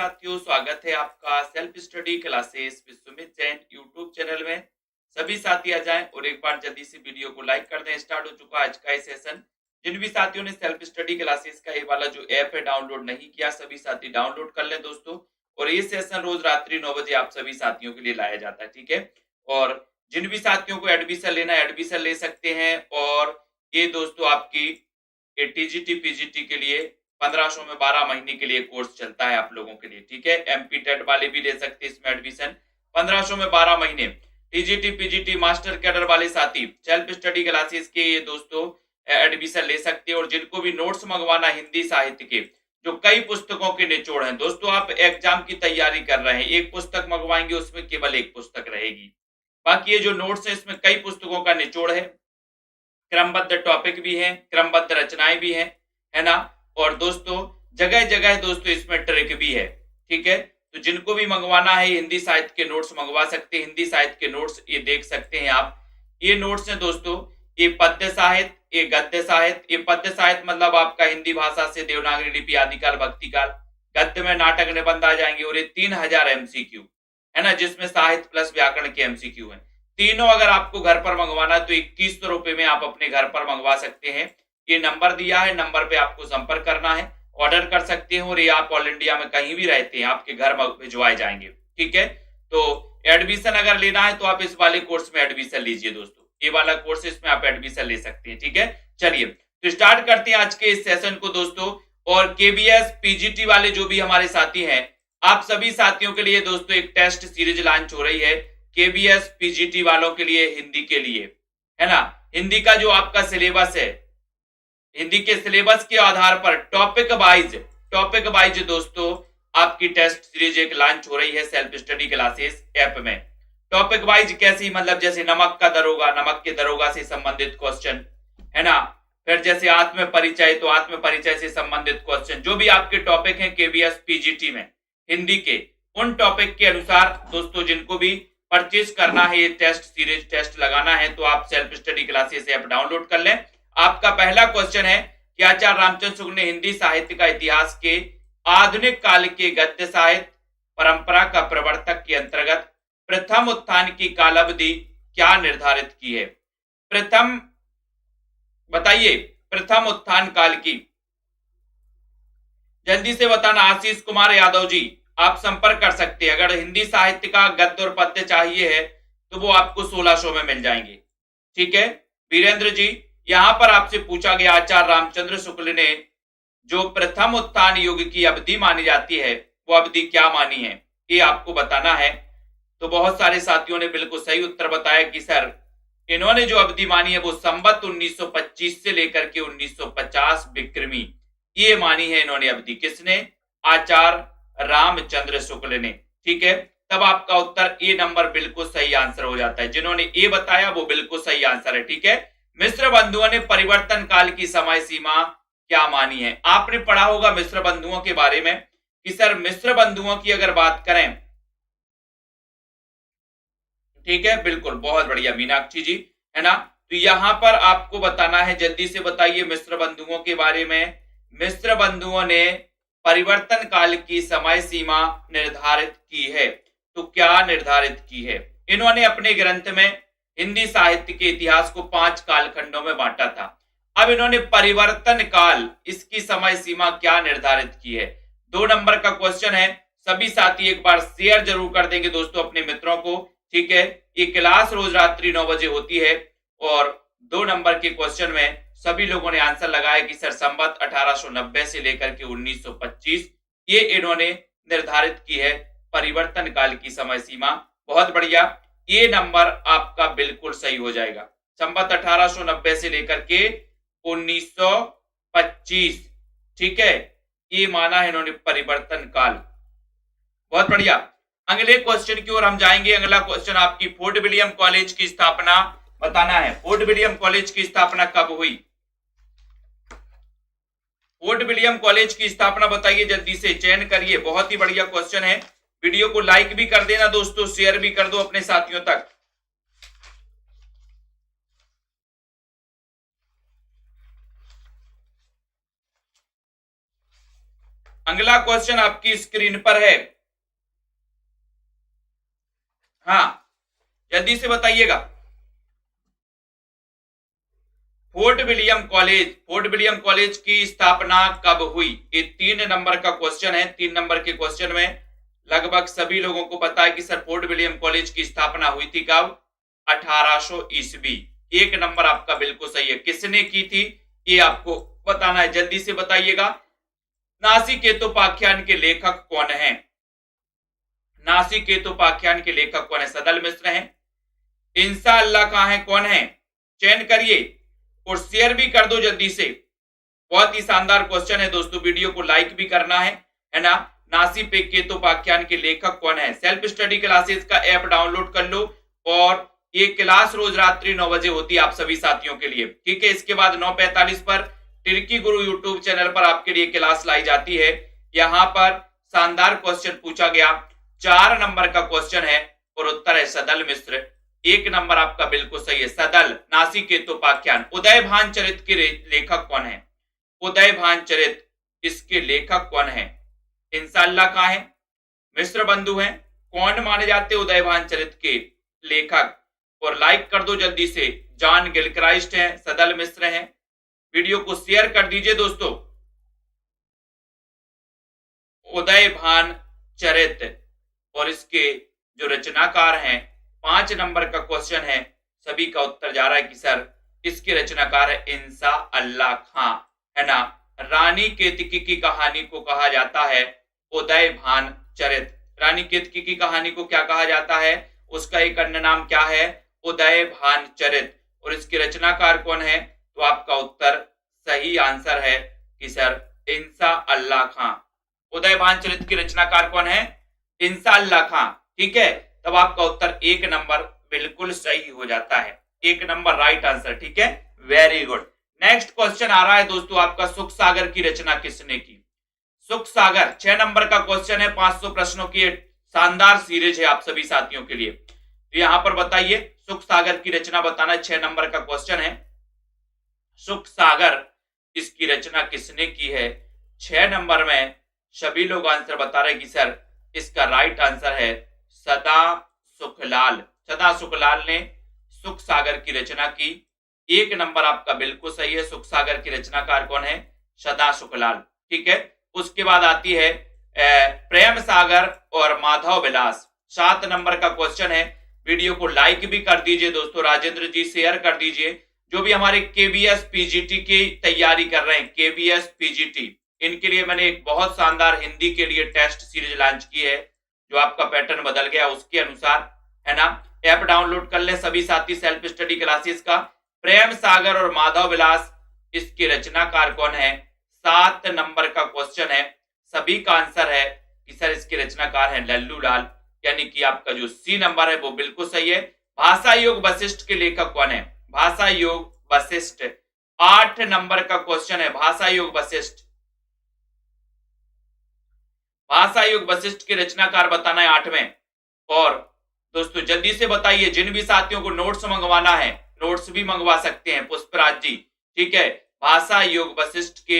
साथियों, स्वागत है आपका self study classes with Sumit Jain YouTube channel में। सभी साथी आ जाएं और एक बार जल्दी से वीडियो को लाइक कर दें। स्टार्ट हो चुका आज का ये सेशन। जिन भी साथियों ने सेल्फ स्टडी क्लासेस का ये वाला जो ऐप है डाउनलोड नहीं किया, सभी साथी डाउनलोड कर लें दोस्तों। और ये सेशन रोज रात्रि 9 बजे आप सभी साथियों के लिए लाया जाता है, ठीक है। और जिन भी साथियों को एडमिशन लेना है एडमिशन ले सकते हैं। और ये दोस्तों आपकी टीजीटी पीजीटी के लिए 1500 में 12 महीने के लिए कोर्स चलता है आप लोगों के लिए, ठीक है। एमपी टेट वाले भी ले सकते हैं इसमें एडमिशन। 1500 में 12 महीने टीजीटी पीजीटी मास्टर कैडर वाले साथी सेल्फ स्टडी क्लासेस के ये दोस्तों एडमिशन ले सकते हैं। और जिनको भी नोट्स मंगवाना हिंदी साहित्य के, जो कई पुस्तकों के निचोड़ हैं दोस्तों, आप एग्जाम की तैयारी कर रहे हैं, एक पुस्तक मंगवाएंगे उसमें केवल एक पुस्तक रहेगी। बाकी ये जो नोट्स है इसमें कई पुस्तकों का निचोड़ है, क्रमबद्ध टॉपिक भी है, क्रमबद्ध रचनाएं भी है ना। और दोस्तों जगह जगह दोस्तों इसमें ट्रिक भी है, ठीक है। तो जिनको भी मंगवाना है हिंदी साहित्य के नोट्स मंगवा सकते हैं। हिंदी साहित्य के नोट्स ये देख सकते हैं आप। ये नोट्स हैं दोस्तों, ये पद्य साहित्य, ये गद्य साहित्य। ये पद्य साहित्य मतलब आपका हिंदी भाषा से देवनागरी लिपि आदिकाल भक्तिकाल। गद्य में नाटक निबंध आ जाएंगे और ये 3000 एमसीक्यू है ना, जिसमें साहित्य प्लस व्याकरण के एमसीक्यू है। तीनों अगर आपको घर पर मंगवाना है तो 2100 रुपए में आप अपने घर पर मंगवा सकते हैं। ये नंबर दिया है, नंबर पे आपको संपर्क करना है, ऑर्डर कर सकते हैं। और ये आप ऑल इंडिया में कहीं भी रहते हैं आपके घर भिजवाए जाएंगे, ठीक है। तो एडमिशन अगर लेना है तो आप इस वाले कोर्स में एडमिशन लीजिए दोस्तों। ये वाला कोर्स इसमें आप एडमिशन ले सकते हैं, ठीक है। चलिए तो स्टार्ट करते हैं आज के इस सेशन को दोस्तों। और केबीएस पीजीटी वाले जो भी हमारे साथी हैं, आप सभी साथियों के लिए दोस्तों एक टेस्ट सीरीज लॉन्च हो रही है केबीएस पीजीटी वालों के लिए, हिंदी के लिए, है ना। हिंदी का जो आपका सिलेबस है, हिंदी के सिलेबस के आधार पर टॉपिक वाइज दोस्तों आपकी टेस्ट सीरीज एक लॉन्च हो रही है सेल्फ स्टडी क्लासेस ऐप में। टॉपिक वाइज कैसी, मतलब जैसे नमक का दरोगा, नमक के दरोगा से संबंधित क्वेश्चन, है ना। फिर जैसे आत्म परिचय, तो आत्म परिचय से संबंधित क्वेश्चन, जो भी आपके टॉपिक हैं केबीएस पीजीटी में हिंदी के, उन टॉपिक के अनुसार दोस्तों जिनको भी परचेज करना है, ये टेस्ट सीरीज टेस्ट लगाना है, तो आप self study classes app download कर लें। आपका पहला क्वेश्चन है कि आचार्य रामचंद्र शुक्ल ने हिंदी साहित्य का इतिहास के आधुनिक काल के गद्य साहित्य परंपरा का प्रवर्तक के अंतर्गत प्रथम उत्थान की कालावधि क्या निर्धारित की है। प्रथम बताइए, प्रथम उत्थान काल की, जल्दी से बताना। आशीष कुमार यादव जी आप संपर्क कर सकते हैं। अगर हिंदी साहित्य का गद्य और पद्य चाहिए है तो वो आपको 1600 में मिल जाएंगे, ठीक है। वीरेंद्र जी यहां पर आपसे पूछा गया आचार्य रामचंद्र शुक्ल ने जो प्रथम उत्थान युग की अवधि मानी जाती है वो अवधि क्या मानी है, ये आपको बताना है। तो बहुत सारे साथियों ने बिल्कुल सही उत्तर बताया कि सर इन्होंने जो अवधि मानी है वो संवत 1925 से लेकर के 1950 विक्रमी, ये मानी है इन्होंने अवधि। किसने? आचार्य रामचंद्र शुक्ल ने, ठीक है। तब आपका उत्तर ए नंबर बिल्कुल सही आंसर हो जाता है। जिन्होंने ए बताया वो बिल्कुल सही आंसर है, ठीक है। मिश्र बंधुओं ने परिवर्तन काल की समय सीमा क्या मानी है। आपने पढ़ा होगा मिश्र बंधुओं के बारे में कि सर मिश्र बंधुओं की अगर बात करें, ठीक है, बिल्कुल बहुत बढ़िया मीनाक्षी जी, है ना। तो यहां पर आपको बताना है, जल्दी से बताइए मिश्र बंधुओं के बारे में। मिश्र बंधुओं ने परिवर्तन काल की समय सीमा निर्धारित की है, तो क्या निर्धारित की है। इन्होंने अपने ग्रंथ में हिंदी साहित्य के इतिहास को 5 कालखंडों में बांटा था। अब इन्होंने परिवर्तन काल, इसकी समय सीमा क्या निर्धारित की है। 2 नंबर का क्वेश्चन है। सभी साथी एक बार शेयर जरूर कर देंगे दोस्तों अपने मित्रों को, ठीक है। ये क्लास रोज रात्रि 9 बजे होती है। और 2 नंबर के क्वेश्चन में सभी लोगों ने आंसर लगाया कि सर संवत 1890 से लेकर के 1925 ये इन्होंने निर्धारित की है परिवर्तन काल की समय सीमा। बहुत बढ़िया, ये नंबर आपका बिल्कुल सही हो जाएगा। संवत 1890 से लेकर के 1925, ठीक है, ये माना है इन्होंने परिवर्तन काल। बहुत बढ़िया, अगले क्वेश्चन की ओर हम जाएंगे। अगला क्वेश्चन आपकी फोर्ट विलियम कॉलेज की स्थापना बताना है। फोर्ट विलियम कॉलेज की स्थापना कब हुई। फोर्ट विलियम कॉलेज की स्थापना बताइए, जल्दी से चयन करिए। बहुत ही बढ़िया क्वेश्चन है। वीडियो को लाइक भी कर देना दोस्तों, शेयर भी कर दो अपने साथियों तक। अगला क्वेश्चन आपकी स्क्रीन पर है। हाँ, जल्दी से बताइएगा। फोर्ट विलियम कॉलेज की स्थापना कब हुई? ये 3 नंबर का क्वेश्चन है। 3 नंबर के क्वेश्चन में लगभग सभी लोगों को पता है कि सर फोर्ट विलियम कॉलेज की स्थापना हुई थी कब? 1800 ईस्वी। 1 नंबर आपका बिल्कुल सही है। किसने की थी ये आपको बताना है, जल्दी से बताइएगा। नासिकेतोपाख्यान के लेखक कौन है? नासिकेतोपाख्यान के लेखक कौन है? सदल मिश्र हैं, इंशाअल्लाह कहां है, कौन है? चयन करिए और शेयर भी कर दो जल्दी से। बहुत ही शानदार क्वेश्चन है दोस्तों, वीडियो को लाइक भी करना है ना। नासिकेतोपाख्यान के लेखक कौन है? सेल्फ स्टडी क्लासेस का ऐप डाउनलोड कर लो और ये क्लास रोज रात्रि 9 बजे होती है आप सभी साथियों के लिए, ठीक है। इसके बाद 9:45 पर टिर्की गुरु यूट्यूब चैनल पर आपके लिए क्लास लाई जाती है। यहां पर शानदार क्वेश्चन पूछा गया, 4 नंबर का क्वेश्चन है और उत्तर है सदल मिश्र। 1 नंबर आपका बिल्कुल सही है, सदल नासिकेतोपाख्यान। उदयभान चरित के लेखक कौन है? उदयभान चरित इसके लेखक कौन है? इंशाअल्लाह कहां है? मिश्र बंधु हैं। कौन माने जाते उदयभान चरित के लेखक? और लाइक कर दो जल्दी से। जॉन गिलक्राइस्ट हैं, सदल मिश्र हैं। वीडियो को शेयर कर दीजिए दोस्तों। उदयभान चरित और इसके जो रचनाकार हैं, 5 नंबर का क्वेश्चन है। सभी का उत्तर जा रहा है कि सर इसके रचनाकार है इंशाअल्लाह खां, है ना। रानी केतकी की कहानी को कहा जाता है उदयभान चरित। रानी केतकी की कहानी को क्या कहा जाता है? उसका एक अन्य नाम क्या है? उदयभान चरित। और इसके रचनाकार कौन है? तो आपका उत्तर सही आंसर है कि सर इंशाअल्लाह खां। उदयभान चरित के रचनाकार कौन है? इंशाअल्लाह खां, ठीक है। तब आपका उत्तर 1 नंबर बिल्कुल सही हो जाता है। 1 नंबर राइट आंसर, ठीक है, वेरी गुड। नेक्स्ट क्वेश्चन आ रहा है दोस्तों आपका, सुख सागर की रचना किसने की? सुख सागर 6 नंबर का क्वेश्चन है। 500 प्रश्नों की शानदार सीरीज है आप सभी साथियों के लिए। तो यहां पर बताइए सुख सागर की रचना बताना। 6 नंबर का क्वेश्चन है, सुख सागर इसकी रचना किसने की है? 6 नंबर में सभी लोग आंसर बता रहे कि सर इसका राइट आंसर है सदा सुखलाल। सदा सुखलाल ने सुख सागर की रचना की। 1 नंबर आपका बिल्कुल सही है। सुख सागर की रचनाकार कौन है? सदा सुखलाल, ठीक है। उसके बाद आती है प्रेम सागर और माधव विलास। 7 नंबर का क्वेश्चन है। वीडियो को लाइक भी कर दीजिए दोस्तों, राजेंद्र जी शेयर कर दीजिए। जो भी हमारे केबीएस पीजीटी की तैयारी कर रहे हैं, केबीएस पीजीटी, इनके लिए मैंने एक बहुत शानदार हिंदी के लिए टेस्ट सीरीज लॉन्च की है, जो आपका पैटर्न बदल गया उसके अनुसार, है ना। ऐप डाउनलोड कर ले सभी साथी सेल्फ स्टडी क्लासेस का। प्रेम सागर और माधव विलास इसके रचनाकार कौन है? 7 नंबर का क्वेश्चन है। सभी का आंसर है कि सर इसके रचनाकार है लल्लू लाल, यानी कि आपका जो सी नंबर है वो बिल्कुल सही है। भाषा योग वशिष्ठ के लेखक कौन है? भाषा योग वशिष्ठ 8 नंबर का क्वेश्चन है। भाषा योग वशिष्ठ, भाषा योग वशिष्ठ के रचनाकार बताना है 8वें। और दोस्तों जल्दी से बताइए, जिन भी साथियों को नोट्स मंगवाना है नोट्स भी मंगवा सकते हैं पुष्पराज जी, ठीक है। भाषा योग वशिष्ठ के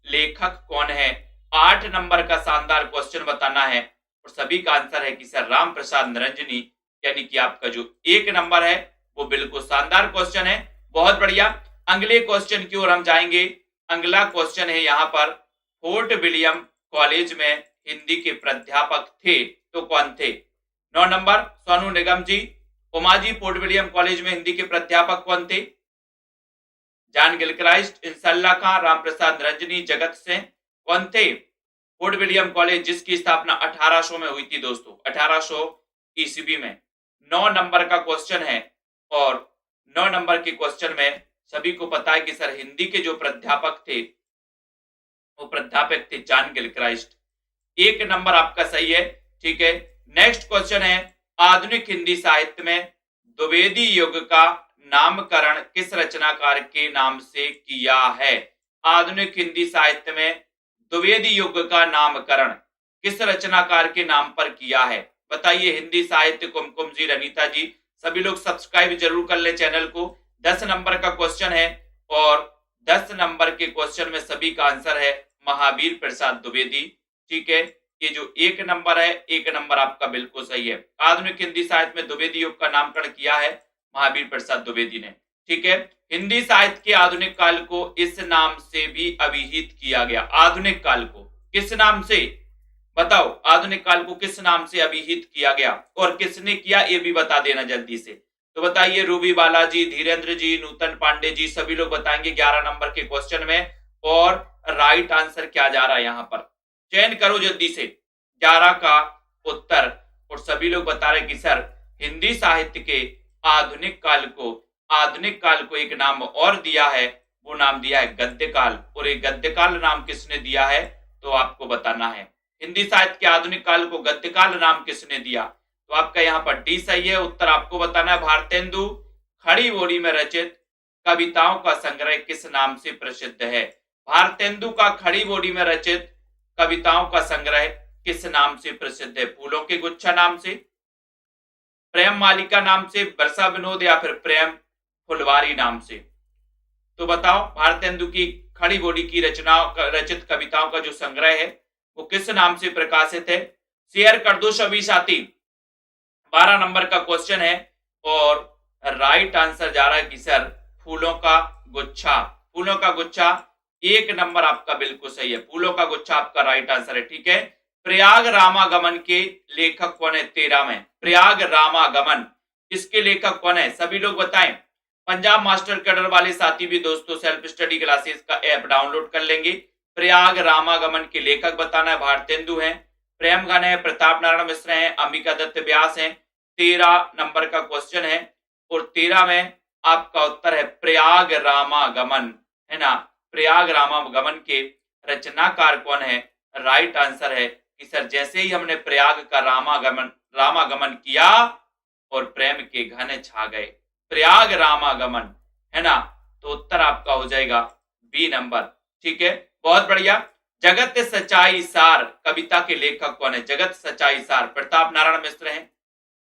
लेखक कौन है? 8 नंबर का शानदार क्वेश्चन बताना है और सभी का आंसर है कि सर राम प्रसाद निरंजनी, यानी कि आपका जो 1 नंबर है वो बिल्कुल शानदार क्वेश्चन है। बहुत बढ़िया, अगले क्वेश्चन की ओर हम जाएंगे। अगला क्वेश्चन है यहाँ पर, फोर्ट विलियम कॉलेज में हिंदी के प्राध्यापक थे तो कौन थे? 9 नंबर सोनू निगम जी। Uma ji, fort William college में हिंदी के प्राध्यापक कौन थे? जॉन गिलक्राइस्ट, इंशाअल्लाह खां, राम प्रसाद निरंजनी, जगत सिंह, कौन थे? फोर्ट विलियम कॉलेज जिसकी स्थापना 1800 में हुई थी दोस्तों, 1800 ईस्वी में। 9 नंबर का क्वेश्चन है और 9 नंबर के क्वेश्चन में सभी को पता है कि सर हिंदी के जो प्राध्यापक थे वो प्राध्यापक थे जॉन गिलक्राइस्ट। 1 नंबर आपका सही है, ठीक है। नेक्स्ट क्वेश्चन है, आधुनिक हिंदी साहित्य में द्विवेदी युग का नामकरण किस रचनाकार के नाम से किया है? आधुनिक हिंदी साहित्य में द्विवेदी युग का नामकरण किस रचनाकार के नाम पर किया है? बताइए। हिंदी साहित्य कुमकुम जी, रनीता जी, सभी लोग सब्सक्राइब जरूर कर ले चैनल को। 10 नंबर का क्वेश्चन है और 10 नंबर के क्वेश्चन में सभी का आंसर है महावीर प्रसाद द्विवेदी। ठीक है, ये जो 1 नंबर है, 1 नंबर आपका बिल्कुल सही है। आधुनिक हिंदी साहित्य में द्विवेदी युग का नामकरण किया है महावीर प्रसाद द्विवेदी ने। ठीक है, हिंदी साहित्य के आधुनिक काल को इस नाम से भी अभिहित किया गया। आधुनिक काल को किस नाम से, बताओ, आधुनिक काल को किस नाम से अभिहित किया गया और किसने किया ये भी बता देना जल्दी से। तो बताइए, रूबी बालाजी, धीरेन्द्र जी, नूतन पांडे जी, सभी लोग बताएंगे 11 नंबर के क्वेश्चन में। और राइट आंसर क्या जा रहा है यहाँ पर, चयन करो जल्दी से 11 का उत्तर। और सभी लोग बता रहे कि सर हिंदी साहित्य के आधुनिक काल को एक नाम और दिया है, वो नाम दिया है गद्यकाल। और ये गद्यकाल नाम किसने दिया है तो आपको बताना है। हिंदी साहित्य के आधुनिक काल को गद्यकाल नाम किसने दिया, तो आपका यहाँ पर डी सही है। उत्तर आपको बताना है भारतेंदु खड़ी बोली में रचित कविताओं का संग्रह किस नाम से प्रसिद्ध है। भारतेंदु का खड़ी बोली में रचित कविताओं का संग्रह किस नाम से प्रसिद्ध है। फूलों के गुच्छा नाम से, प्रेम मालिका नाम से, वर्षा विनोद या फिर प्रेम फुलवारी नाम से। तो बताओ, भारतेंदु की खड़ी बोली की रचित कविताओं का जो संग्रह है वो किस नाम से प्रकाशित है। शेयर कर दो सभी साथी, 12 नंबर का क्वेश्चन है और राइट आंसर जा रहा है कि सर फूलों का गुच्छा। फूलों का गुच्छा 1 नंबर आपका बिल्कुल सही है। फूलों का गुच्छा आपका राइट आंसर है। ठीक है, प्रयाग रामागमन के लेखक कौन है 13 में। प्रयाग रामागमन, इसके लेखक कौन है सभी लोग बताएं। पंजाब मास्टर कैडर वाले साथी भी दोस्तों सेल्फ स्टडी क्लासेस का ऐप डाउनलोड कर लेंगे। प्रयाग रामागमन के लेखक बताना है, भारतेंदु हैं, प्रेम घन है, प्रताप नारायण मिश्र हैं, अंबिका दत्त व्यास हैं। 13 नंबर का क्वेश्चन है और 13 में आपका उत्तर है प्रयाग रामागमन, है ना। प्रयाग रामागमन के रचनाकार कौन है, राइट आंसर है कि सर जैसे ही हमने प्रयाग का रामागमन किया और प्रेम के घन छा गए, प्रयाग रामागमन, है ना। तो उत्तर आपका हो जाएगा बी नंबर। ठीक है, बहुत बढ़िया। जगत सच्चाई सार कविता के लेखक कौन है। जगत सच्चाई सार प्रताप नारायण मिश्र हैं,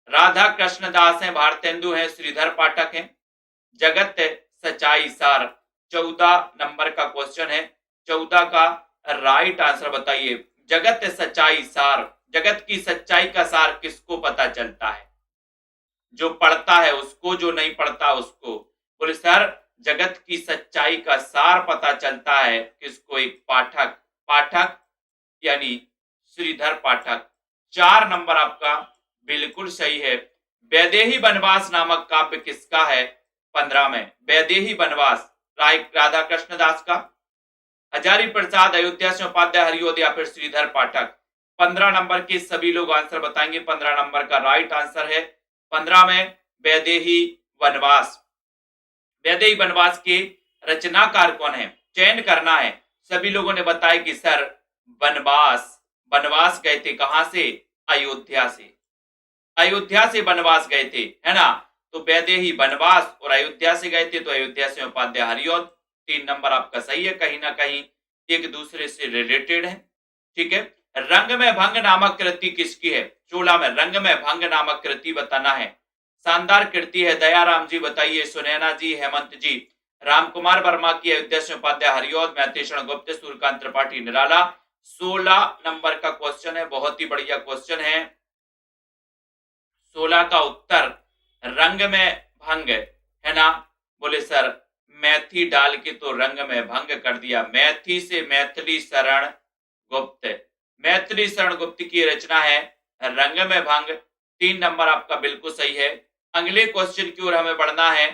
राधा कृष्ण दास हैं, भारतेंदु हैं, श्रीधर पाठक हैं। जगत सच्चाई सार 14 नंबर का क्वेश्चन है। 14 का राइट आंसर बताइए। जगत सच्चाई सार, जगत की सच्चाई का सार किसको पता चलता है, जो पढ़ता है उसको, जो नहीं पढ़ता उसको। बोले सर जगत की सच्चाई का सार पता चलता है किसको, एक पाठक, पाठक यानी श्रीधर पाठक। 4 नंबर आपका बिल्कुल सही है। वैदेही वनवास नामक काव्य किसका है 15 में। वैदेही वनवास राधा कृष्ण दास का, हजारी प्रसाद, अयोध्या सिंह उपाध्याय, हरिओद या फिर श्रीधर पाठक। 15 नंबर के सभी लोग आंसर बताएंगे। 15 नंबर का राइट आंसर है 15 में वैदेही वनवास। वैदेही वनवास के रचनाकार कौन है, चयन करना है। सभी लोगों ने बताया कि सर वनवास गए थे, कहां से, अयोध्या से। अयोध्या से वनवास गए थे, है ना। तो वैदेही वनवास और अयोध्या से गए थे, तो अयोध्या से उपाध्याय, हरिओद। 3 नंबर आपका सही है, कहीं ना कहीं एक दूसरे से रिलेटेड है। ठीक है, रंग में भंग नामक कृति किसकी है। 16 में रंग में भंग नामक कृति बताना है। शानदार कृति है, दयाराम जी बताइए, सुनैना जी, हेमंत जी, रामकुमार वर्मा की, अयोध्या सिंह उपाध्याय, हरिओद, मैथिलीशरण गुप्त, सूर्यकांत त्रिपाठी, निराला। 16 नंबर का क्वेश्चन है, बहुत ही बढ़िया क्वेश्चन है। 16 का उत्तर रंग में भंग, है ना। बोले सर मैथी डाल के तो रंग में भंग कर दिया। मैथी से मैथिली शरण गुप्त, मैथिली शरण गुप्त की रचना है रंग में भंग। 3 नंबर आपका बिल्कुल सही है। अगले क्वेश्चन की ओर हमें बढ़ना है।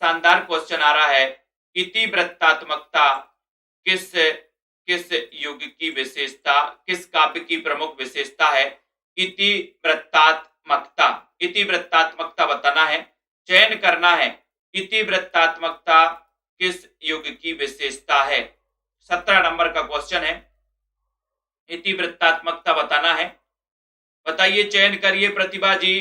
शानदार क्वेश्चन आ रहा है, इतिवृत्तात्मकता किस किस युग की विशेषता, किस काव्य की प्रमुख विशेषता है। इतिवृत्तात्मकता, इतिवृत्तात्मकता बताना है, चयन करना है। इतिवृत्तात्मकता किस युग की विशेषता है। 17 नंबर का क्वेश्चन है, इतिवृत्तात्मकता बताना है। बताइए, चयन करिए। प्रतिभा जी,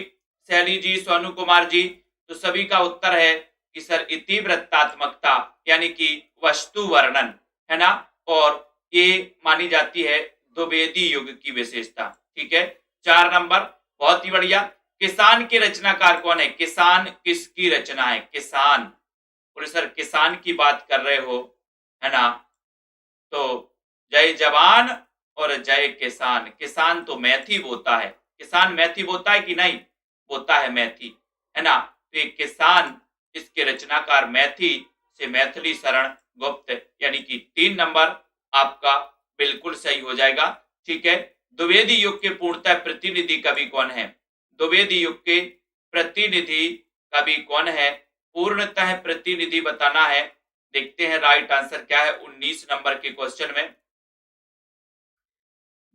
शैली जी, सोनू कुमार जी। तो सभी का उत्तर है कि सर इतिवृत्तात्मकता यानी कि वस्तु वर्णन, है ना। और ये मानी जाती है द्विवेदी युग की विशेषता। ठीक है, 4 नंबर, बहुत ही बढ़िया। किसान के रचनाकार कौन है। किसान किसकी रचना है, किसान। बोले सर किसान की बात कर रहे हो, है ना। तो जय जवान और जय किसान। किसान तो मैथी बोता है, किसान मैथी बोता है कि नहीं, बोता है मैथी, है ना। तो ये किसान, इसके रचनाकार मैथी से मैथिली शरण गुप्त, यानी कि 3 नंबर आपका बिल्कुल सही हो जाएगा। ठीक है। द्विवेदी युग के पूर्णतः प्रतिनिधि कवि कौन है? द्विवेदी युग के प्रतिनिधि कवि कौन है? पूर्णतः प्रतिनिधि बताना है। देखते हैं राइट आंसर क्या है 19 नंबर के क्वेश्चन में।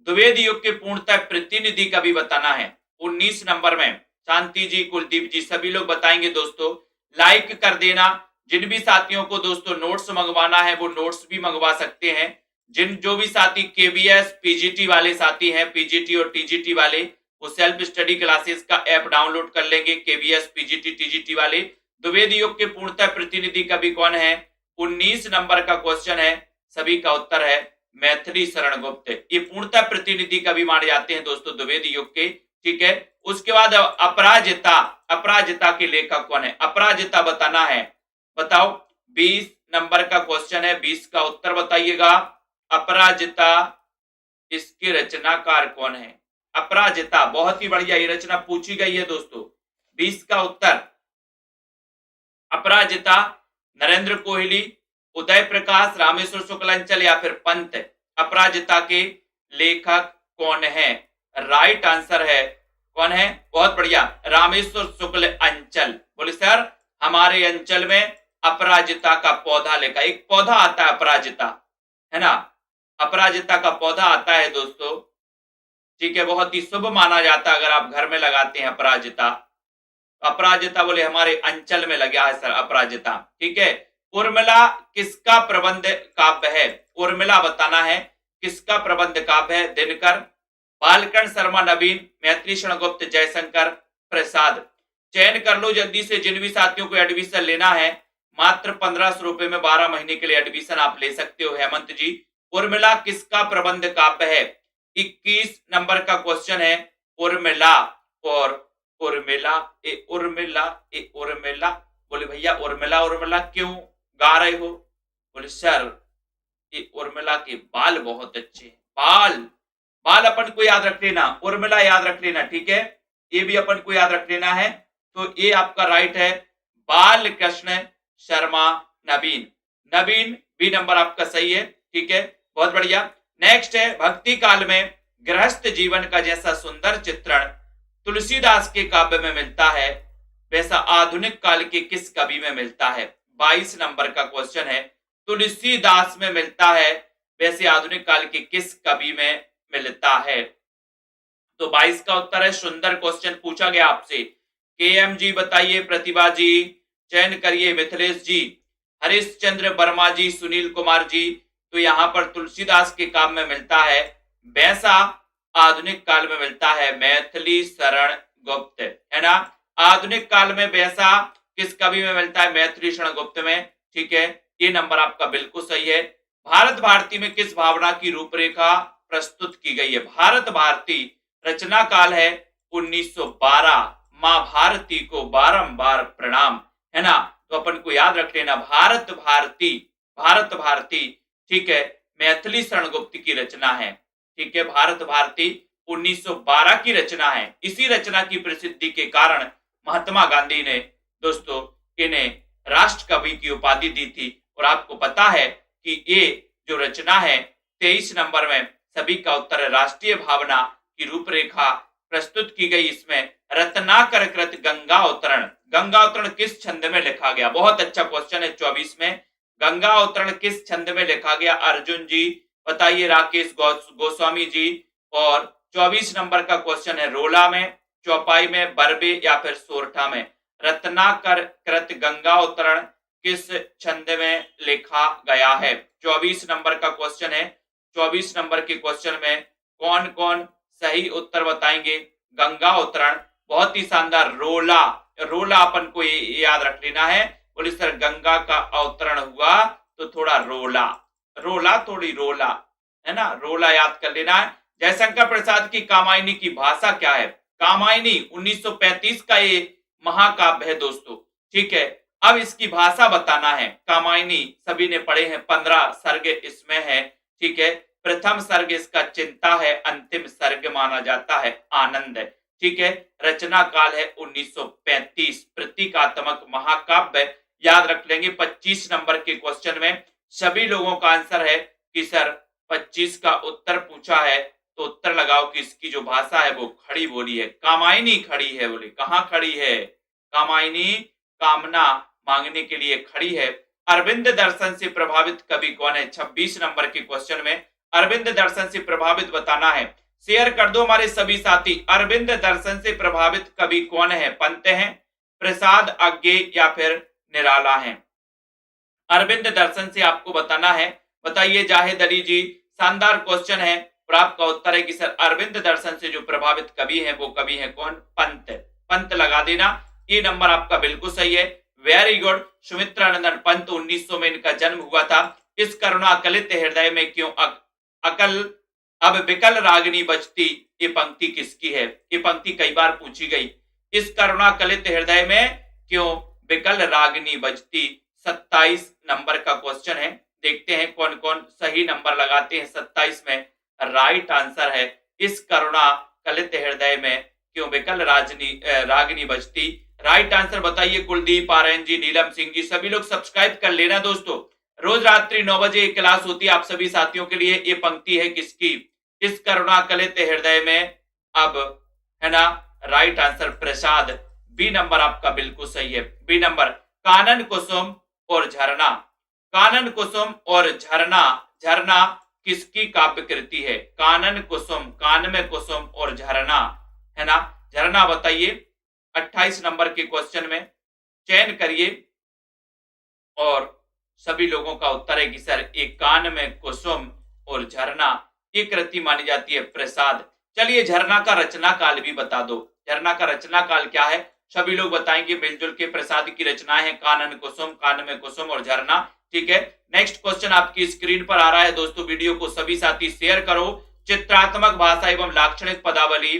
द्विवेदी युग के पूर्णतः प्रतिनिधि कवि बताना है 19 नंबर में। शांति जी, कुलदीप जी, सभी लोग बताएंगे दोस्तों। लाइक कर देना। जिन भी साथियों को दोस्तों नोट्स मंगवाना है वो नोट्स भी मंगवा सकते हैं। जो भी साथी केबीएस पीजीटी वाले साथी हैं, पीजीटी और टीजीटी वाले, वो सेल्फ स्टडी क्लासेस का ऐप डाउनलोड कर लेंगे। केबीएस पीजीटी टीजीटी वाले। द्विवेदी युग के पूर्णतः प्रतिनिधि कवि कौन है? 19 नंबर का क्वेश्चन है। सभी का उत्तर है मैथिली शरण गुप्त। ये पूर्णतः प्रतिनिधि कवि माने जाते हैं दोस्तों द्विवेदी युग के। ठीक है। उसके बाद अपराजिता, अपराजिता के लेखक कौन है? अपराजिता बताना है। बताओ, 20 नंबर का क्वेश्चन है, 20 का उत्तर बताइएगा। अपराजिता, इसके रचनाकार कौन है? अपराजिता, बहुत ही बढ़िया, ये रचना पूछी गई है दोस्तों। 20 का उत्तर अपराजिता, नरेंद्र कोहली, उदय प्रकाश, रामेश्वर शुक्लांचल या फिर पंत। अपराजिता के लेखक कौन है? राइट आंसर है, कौन है? बहुत बढ़िया, रामेश्वर शुक्ल अंचल। बोले सर हमारे अंचल में अपराजिता का पौधा लेखा, एक पौधा आता है अपराजिता, है ना, अपराजिता का पौधा आता है दोस्तों। ठीक है। बहुत ही शुभ माना जाता है अगर आप घर में लगाते हैं अपराजिता। अपराजिता बोले हमारे अंचल में लगा है सर अपराजिता। ठीक है। उर्मिला किसका प्रबंध काव्य है? उर्मिला बताना है किसका प्रबंध काव्य है? दिनकर, बालकर्ण शर्मा, नवीन, मैथिली शरण गुप्त, जयशंकर प्रसाद। चयन कर लो जल्दी से। जिन भी साथियों को एडमिशन लेना है, मात्र 1500 रुपए में 12 महीने के लिए एडमिशन आप ले सकते हो। हेमंत जी, उर्मिला किसका प्रबंध काव्य है? 21 नंबर का क्वेश्चन है। उर्मिला, और उर्मिला ए उर्मिला ए उर्मिला। बोले भैया उर्मिला उर्मिला क्यों गा रहे हो? बोले सर ये उर्मिला के बाल बहुत अच्छे हैं। बाल, बाल अपन को याद रख लेना, उर्मिला याद रख लेना। ठीक है। ये भी अपन को याद रख लेना है। तो ये आपका राइट है, बाल कृष्ण शर्मा नवीन। नवीन बी नंबर आपका सही है। ठीक है। बहुत बढ़िया। नेक्स्ट है, भक्ति काल में गृहस्थ जीवन का जैसा सुंदर चित्रण तुलसीदास के काव्य में मिलता है, वैसा आधुनिक काल के किस कवि में मिलता है? 22 नंबर का क्वेश्चन है। तुलसीदास में मिलता है, वैसे आधुनिक काल के किस कवि में मिलता है? तो 22 का उत्तर है। सुंदर क्वेश्चन पूछा गया आपसे। केएम जी बताइए, प्रतिभा जी चयन करिए, मिथिलेश जी, हरिश्चंद्र वर्मा जी, सुनील कुमार जी। तो यहां पर तुलसीदास के काव्य में मिलता है, वैसा आधुनिक काल में मिलता है मैथिली शरण गुप्त, है ना। आधुनिक काल में वैसा किस कवि में मिलता है? मैथिली शरण गुप्त में। ठीक है। ये नंबर आपका बिल्कुल सही है। भारत भारती में किस भावना की रूपरेखा प्रस्तुत की गई है? भारत भारती रचना काल है 1912। मां भारती को बारंबार प्रणाम, है ना। तो अपन को याद रख लेना, भारत भारती, भारत भारती। ठीक है। मैथिली शरण गुप्त की रचना है। ठीक है। भारत भारती 1912 की रचना है। इसी रचना की प्रसिद्धि के कारण महात्मा गांधी ने दोस्तों इन्हें राष्ट्र कवि की उपाधि दी थी। और आपको पता है कि ये जो रचना है 23 नंबर में, सभी का उत्तर है, राष्ट्रीय भावना की रूपरेखा प्रस्तुत की गई। इसमें रत्नाकर कृत गंगा अवतरण, गंगा अवतरण किस छंद में लिखा गया? बहुत अच्छा क्वेश्चन है। 24 में गंगा अवतरण किस छंद में लिखा गया? अर्जुन जी बताइए, राकेश गोस्वामी जी। और 24 नंबर का क्वेश्चन है, रोला में, चौपाई में, बरबे या फिर सोरठा में। रत्नाकर कृत गंगा अवतरण किस छंद में लिखा गया है? 24 नंबर का क्वेश्चन है। 24 नंबर के क्वेश्चन में कौन कौन सही उत्तर बताएंगे? गंगा अवतरण, बहुत ही शानदार। रोला, रोला अपन को ये याद रख लेना है। बोले सर गंगा का अवतरण हुआ तो थोड़ा रोला, रोला थोड़ी रोला, है ना, रोला याद कर लेना है। जयशंकर प्रसाद की कामायनी की भाषा क्या है? कामायनी 1935 का ये महाकाव्य है दोस्तों। ठीक है। अब इसकी भाषा बताना है। कामायनी सभी ने पढ़े हैं, 15 सर्ग इसमें है। ठीक है। प्रथम सर्ग इसका चिंता है, अंतिम सर्ग माना जाता है आनंद है। ठीक है, रचना काल है 1935, प्रतीकात्मक महाकाव्य। याद रख लेंगे 25 नंबर के क्वेश्चन में सभी लोगों का आंसर है कि सर 25 का उत्तर पूछा है तो उत्तर लगाओ कि इसकी जो भाषा है वो खड़ी बोली है, कामायनी खड़ी है। बोले कहां खड़ी है? कामायनी कामना मांगने के लिए खड़ी है। अरविंद दर्शन से प्रभावित कवि कौन है? 26 नंबर के क्वेश्चन में अरविंद दर्शन से प्रभावित बताना है। शेयर कर दो हमारे सभी साथी। अरविंद दर्शन से प्रभावित कवि कौन है? पंत हैं, प्रसाद अज्ञे या फिर निराला हैं? अरविंद दर्शन से आपको बताना है। बताइए जाहिद अली जी, शानदार क्वेश्चन है और आपका उत्तर है कि सर अरविंद दर्शन से जो प्रभावित कवि है वो कवि है कौन? पंत। पंत लगा देना, ये नंबर आपका बिल्कुल सही है। Very good. सुमित्रानंदन पंत 1900 में इनका जन्म हुआ था। इस करुणा कलित हृदय में क्यों अकल अब विकल रागिनी बजती, ये पंक्ति किसकी है? ये पंक्ति कई बार पूछी गई। इस करुणा कलित हृदय में क्यों विकल रागिनी बजती, 27 नंबर का क्वेश्चन है। देखते हैं कौन कौन सही नंबर लगाते हैं 27 में। राइट आंसर है इस करुणा कलित हृदय में क्यों विकल रागिनी बजती। राइट आंसर बताइए कुलदीप, आर्यन जी, नीलम सिंह जी, सभी लोग सब्सक्राइब कर लेना दोस्तों। रोज रात्रि 9 बजे क्लास होती है आप सभी साथियों के लिए। ये पंक्ति है किसकी? इस करुणा कलित हृदय में, अब है ना। राइट आंसर प्रसाद, बी नंबर आपका बिल्कुल सही है। B number. कानन कुसुम और झरना, कानन कुसुम और झरना, झरना किसकी काव्य कृति है? कानन कुसुम, कान में कुसुम और झरना, है ना। झरना बताइए 28 नंबर के क्वेश्चन में चयन करिए और सभी लोगों का उत्तर है कि सर एक कान में कुसुम और झरना, ये कृति मानी जाती है प्रसाद। चलिए झरना का रचना काल भी बता दो। झरना का रचना काल क्या है? सभी लोग बताएंगे मिलजुल के। प्रसाद की रचनाएं हैं कानन कुसुम, कान में कुसुम और झरना। ठीक है, नेक्स्ट क्वेश्चन आपकी स्क्रीन पर आ रहा है दोस्तों। वीडियो को सभी साथी शेयर करो। चित्रात्मक भाषा एवं लाक्षणिक पदावली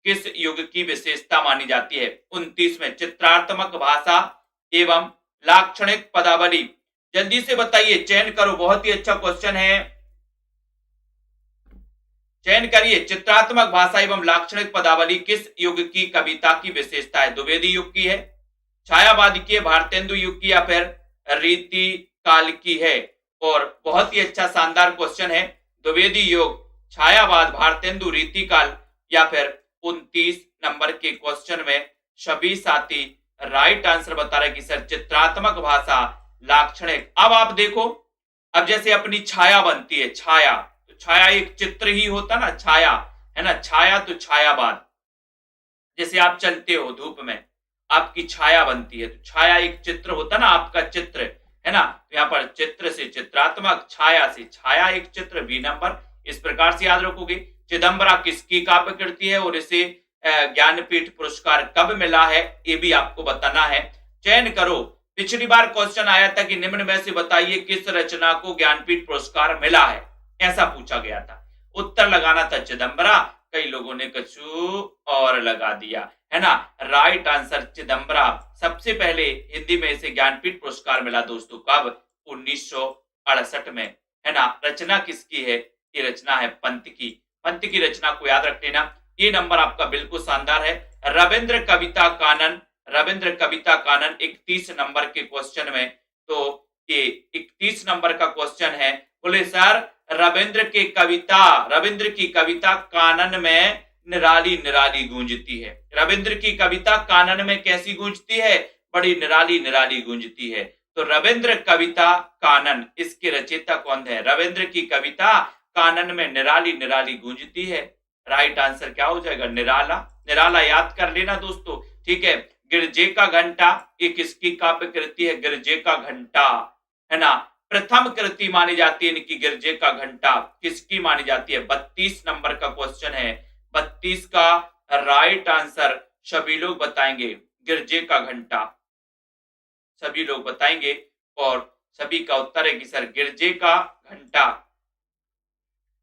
किस युग की विशेषता मानी जाती है? 29 में चित्रात्मक भाषा एवं लाक्षणिक पदावली, जल्दी से बताइए, चयन करो। बहुत ही अच्छा क्वेश्चन है, चयन करिए। चित्रात्मक भाषा एवं लाक्षणिक पदावली किस युग की कविता की विशेषता है? द्विवेदी युग की है, छायावाद की है, भारतेंदु युग की या फिर रीति काल की है? और बहुत ही अच्छा शानदार क्वेश्चन है। द्विवेदी युग, छायावाद, भारतेंदु, रीति काल या फिर 29 नंबर के क्वेश्चन में सभी साथी राइट आंसर बता रहे कि सर चित्रात्मक भाषा, लाक्षणिक। अब आप देखो, अब जैसे अपनी छाया बनती है, छाया तो छाया एक चित्र ही होता ना, छाया है ना। छाया तो छायावाद, जैसे आप चलते हो धूप में आपकी छाया बनती है, तो छाया एक चित्र होता ना, आपका चित्र है ना। तो यहाँ पर चित्र से चित्रात्मक, छाया से छाया एक चित्र, बी नंबर। इस प्रकार से याद रखोगे। चिदंबरा किसकी काव्य कृति है और इसे ज्ञानपीठ पुरस्कार कब मिला है? ये भी आपको बताना है। चयन करो। पिछली बार क्वेश्चन आया था कि निम्न में से बताइए किस रचना को ज्ञानपीठ पुरस्कार मिला है, ऐसा पूछा गया था। उत्तर लगाना था चिदंबरा, कई लोगों ने कछु और लगा दिया, है ना। Right answer Chidambara. सबसे पहले हिंदी में इसे ज्ञानपीठ पुरस्कार मिला दोस्तों, कब? 1968 में, है ना। रचना किसकी है? ये रचना है पंत की। पंत की रचना को याद रख लेना। ये नंबर आपका बिल्कुल शानदार है। रविंद्र कविता कानन, रविंद्र कविता कानन 31 नंबर के क्वेश्चन में, तो ये 31 नंबर का क्वेश्चन है। बोले सर रविंद्र की कविता कानन में निराली निराली गूंजती है। रविंद्र की कविता कानन में कैसी गूंजती है? बड़ी निराली निराली गूंजती है। तो रविंद्र कविता कानन, इसके रचयिता कौन है? रविंद्र की कविता कानन में निराली निराली गूंजती है। राइट आंसर क्या हो जाएगा? निराला। निराला याद कर लेना दोस्तों, ठीक है। गिरजे का घंटा, ये किसकी काव्य कृति है? गिरजे का घंटा, है ना। प्रथम कृति मानी जाती है इनकी गिरजे का घंटा, किसकी मानी जाती है? 32 नंबर का क्वेश्चन है। 32 का राइट आंसर सभी लोग बताएंगे, गिरजे का घंटा, सभी लोग बताएंगे और सभी का उत्तर है कि सर गिरजे का घंटा।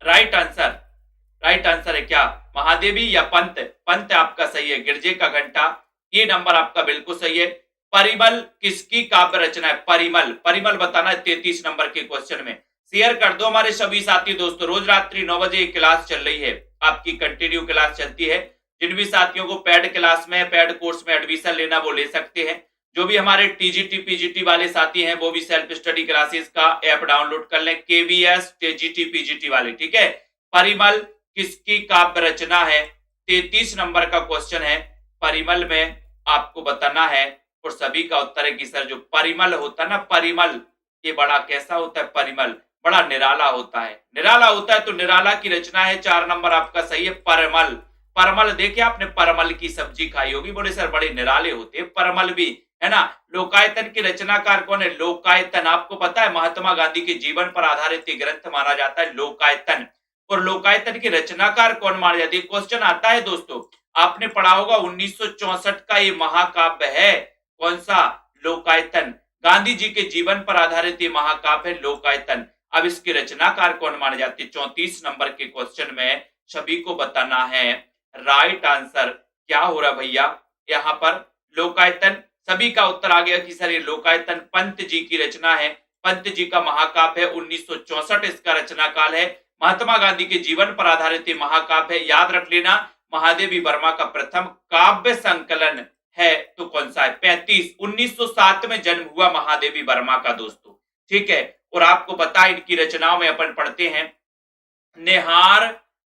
राइट आंसर है क्या? महादेवी या पंत? पंत आपका सही है। गिरजे का घंटा, ये नंबर आपका बिल्कुल सही है। परिमल किसकी काव्य रचना है? परिमल, परिमल बताना है 33 नंबर के क्वेश्चन में। शेयर कर दो हमारे सभी साथी दोस्तों। रोज रात्रि 9 बजे क्लास चल रही है, आपकी कंटिन्यू क्लास चलती है। जिन भी साथियों को पेड क्लास में, पेड कोर्स में एडमिशन लेना वो ले सकते हैं। जो भी हमारे टीजीटी पीजीटी वाले साथी हैं वो भी सेल्फ स्टडी क्लासेस का ऐप डाउनलोड कर लें, केवीएस टीजीटी पीजीटी वाले, ठीक है। परिमल किसकी काव्य रचना है? 33 नंबर का क्वेश्चन है। परिमल में आपको बताना है और सभी का उत्तर है कि सर जो परिमल होता है ना, परिमल, ये बड़ा कैसा होता है? परिमल बड़ा निराला होता है। निराला होता है तो निराला की रचना है। 4 नंबर आपका सही है, परमल। परमल देखे आपने, परमल की सब्जी खाई होगी, बोले सर बड़े निराले होते हैं परमल भी, है ना। लोकायतन के रचनाकार कौन है? लोकायतन, आपको पता है महात्मा गांधी के जीवन पर आधारित ग्रंथ माना जाता है लोकायतन। और लोकायतन के रचनाकार कौन माने जाते हैं? क्वेश्चन आता है दोस्तों, आपने पढ़ा होगा 1964 का ये महाकाव्य है। कौन सा? लोकायतन। गांधी जी के जीवन पर आधारित ये महाकाव्य है लोकायतन। अब इसके रचनाकार कौन माने जाते हैं? 34 नंबर के क्वेश्चन में सभी को बताना है। राइट आंसर क्या हो रहा भैया? यहाँ पर लोकायतन। सभी का उत्तर आ गया कि सर ये लोकायतन पंत जी की रचना है। पंत जी का महाकाव्य है, 1964 इसका रचना काल है। महात्मा गांधी के जीवन पर आधारित ये महाकाव्य है। याद रख लेना, महादेवी वर्मा का प्रथम काव्य संकलन है तो कौन सा है? 35। 1907 में जन्म हुआ महादेवी वर्मा का दोस्तों, ठीक है। और आपको पता है इनकी रचनाओं में अपन पढ़ते हैं निहार,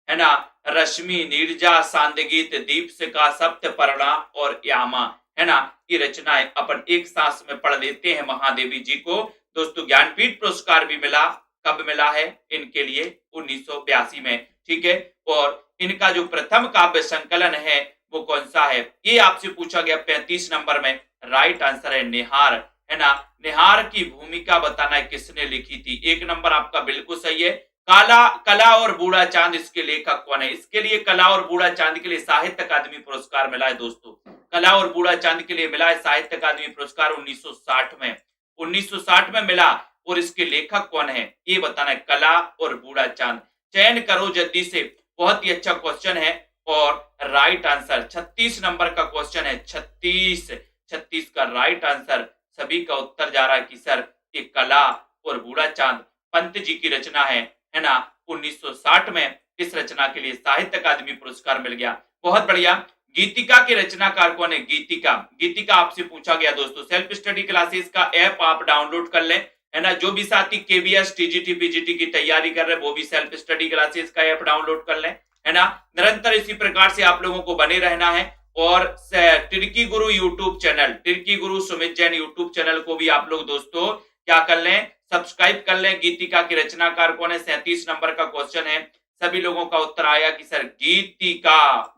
है ना, रश्मि, नीरजा, सांदगीत, दीपशिखा, सप्तपर्णा और यामा, है ना। ये रचनाएं अपन एक सांस में पढ़ लेते हैं। महादेवी जी को दोस्तों ज्ञानपीठ पुरस्कार भी मिला। कब मिला है इनके लिए? 1982 में, ठीक है। और इनका जो प्रथम काव्य संकलन है वो कौन सा है? ये आपसे पूछा गया 35 नंबर में। राइट आंसर है निहार, है ना। निहार की भूमिका बताना है किसने लिखी थी? 1 नंबर आपका बिल्कुल सही है। कला और बूढ़ा चांद इसके लेखक कौन है? इसके लिए कला और बूढ़ा चांद के लिए साहित्य अकादमी पुरस्कार मिला है दोस्तों। कला और बूढ़ा चांद के लिए मिला है साहित्य अकादमी पुरस्कार 1960 में। 1960 में मिला। और इसके लेखक कौन है ये बताना है, कला और बूढ़ा चांद। चयन करो जल्दी से, बहुत ही अच्छा क्वेश्चन है। और राइट आंसर 36 नंबर का क्वेश्चन है। 36 का राइट आंसर। सभी का उत्तर जा रहा है कि सर ये कला और बूढ़ा चांद पंत जी की रचना है ना। 1960 में इस रचना के लिए साहित्य अकादमी पुरस्कार मिल गया। बहुत बढ़िया। गीतिका के रचनाकार कौन है? गीतिका। गीतिका आपसे पूछा गया दोस्तों। सेल्फ स्टडी क्लासेस का ऐप आप डाउनलोड कर लें, है ना। जो भी साथी केवीएस टीजीटी पीजीटी की तैयारी कर रहे हैं वो भी सेल्फ स्टडी क्लासेस का ऐप डाउनलोड कर लें, है ना। निरंतर इसी प्रकार से आप लोगों को बने रहना है। और टिर्की गुरु यूट्यूब चैनल, टिर्की गुरु सुमित जैन यूट्यूब चैनल को भी आप लोग दोस्तों क्या कर लें? सब्सक्राइब कर लें। गीतिका की रचनाकार कौन है? 37 नंबर का क्वेश्चन है। सभी लोगों का उत्तर आया कि सर गीतिका।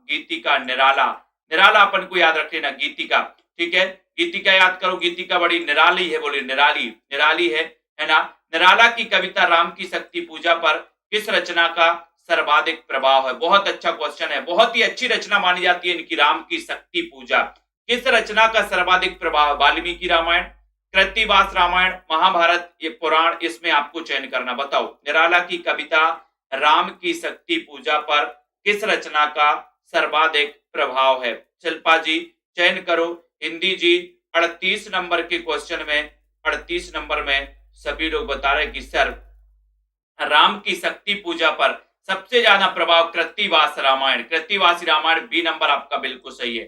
गीतिका निराला, निराला अपन को याद रख लेना, गीतिका, ठीक है। गीतिका याद करो, गीतिका बड़ी निराली है, बोले निराली, निराली है ना। निराला की कविता राम की शक्ति पूजा पर किस रचना का सर्वाधिक प्रभाव है? बहुत अच्छा क्वेश्चन है। बहुत ही अच्छी रचना मानी जाती है इनकी राम की शक्ति पूजा। किस रचना का सर्वाधिक प्रभाव? वाल्मीकि रामायण, कृत्तिवास रामायण, महाभारत, ये पुराण, इसमें आपको चयन करना। बताओ, निराला की कविता राम की शक्ति पूजा पर किस रचना का सर्वाधिक प्रभाव है? शिल्पा जी चयन करो। हिंदी जी 38 नंबर के क्वेश्चन में, 38 नंबर में सभी लोग बता रहे कि सर राम की शक्ति पूजा पर सबसे ज्यादा प्रभाव कृत्तिवास रामायण। कृत्तिवासी रामायण, बी नंबर आपका बिल्कुल सही है।